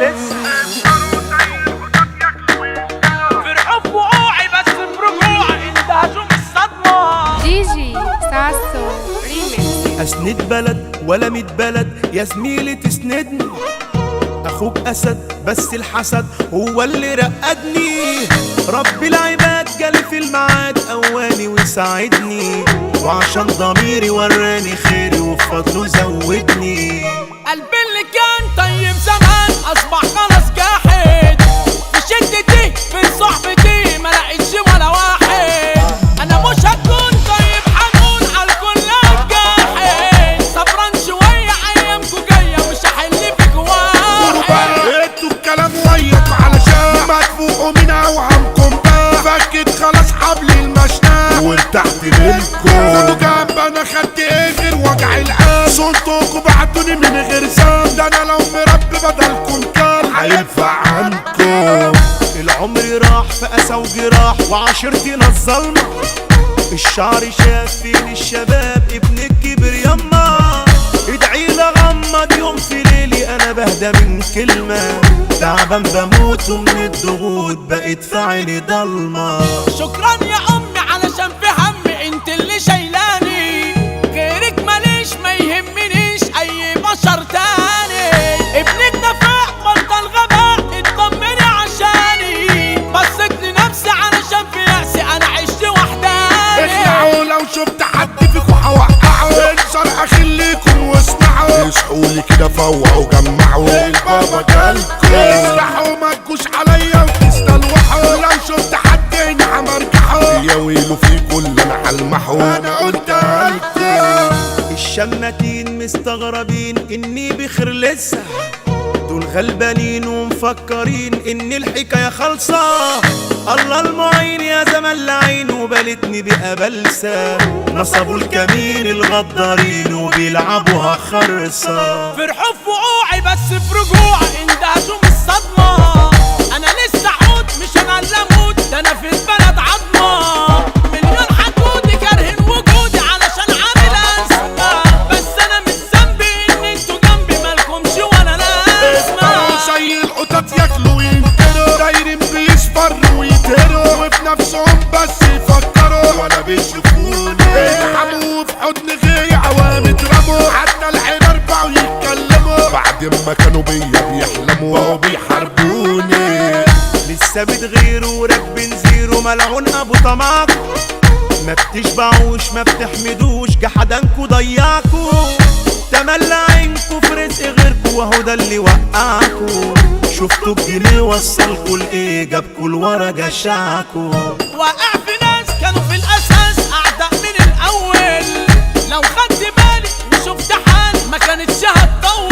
لسه فرحوا بوقوعي بس برجوعي اندهشوا من الصدمة. دي جي ساسو ريميكس. اسند بلد ولا 100 بلد يا زميلي تسندني، اخوك اسد بس الحسد هو اللي رقدني. رب العباد جالي في الميعاد قواني وساعدني، وعشان ضميري وراني خيري وبفضله زودني. قلبي اللي كان طيب زمان اصبح خلاص جاحد، في شدتي في صحبتي ما لقيتش ولا واحد. انا مش هكون طيب حنون على الكل جاحد، صبران شويه ايامكو جايه مش هحل فيك واحد. انتوا الكلام وياكوا علشان ما تفوقوا من اوهامكم بقى، فكت خلاص حبل المشنقة وارتحت منكم. خدوا جنب انا خدت ايه غير وجع القلب، صوتكوا بعتوني من غير ذنب، ده انا لو مربي بدلكم كان هينفع عنكم. العمر راح في قسى وجراح وعشرتنا الظلمة، الشعر شاف فين الشباب ابن الكبر يما. ادعيلي اغمض يوم في ليلي انا بهدى من كلمة، تعبان بموت ومن الضغوط بقيت في عيني ضلمة. شكرا يا امي علشان في همي انت اللي شايلاني، غيرك ماليش ما يهمنيش اي بشر تاني. ابنك نفاق بطل غباء اطمني عشاني، بصيت لنفسي علشان في يأسي انا عشت وحداني. اخلعوا لو شفت حد فيكوا هوقعوا، انصر اخليكم واسمعوا، اصحولي كده فوقوا جمعوا البابا جالكم. افتحوا ما تجوش عليا وتستلوحوا، لو شفت حد هنا همرجحوا، يا ويلو فيكوا اللي انا هلمحوا انا قلتها لكم. الشماتين مستغربين اني بخير لسه، دول غلبانين ومفكرين ان الحكايه خالصه. الله المعين يا زمن لعين وبالتني بقى بلسه، نصبوا الكمين الغدارين وبيلعبوها خرصه. فرحوا في وقوعي بس في رجوعي اندهشوا من الصدمة. انا لسه عود مش انا اللي اموت، ده انا في البلد عظمة. مليون حدودي كارهين وجودي علشان عامل ازمة، بس انا مش ذنبي ان انتوا جنبي مالكمش ولا لازمة. زي القطط ياكلوا وينكروا، دايرين بيصفروا ويتهروا، وفي نفسهم بس يفكروا ولا بيشوفوني. يلحموا في حضن غيري عوام يضربوا، حتى الحمار بقوا يتكلموا بعد ما كانوا بيا بيحلموا وهو بيحاربوني. لسه بتغيروا وراكبين زيرو ملعون ابو طمعكوا، ما بتشبعوش ما بتحمدوش جحدانكوا ضيعكوا، تملى عينكوا في رزق غيركوا وهو ده اللي وقعكوا. شفتوا الجنيه وصلكوا لايه جابكوا لورا جشعكوا. وقع في ناس كانوا في الاساس اعداء من الاول، لو خدت بالي وشفت حال ما كانتش هتطول.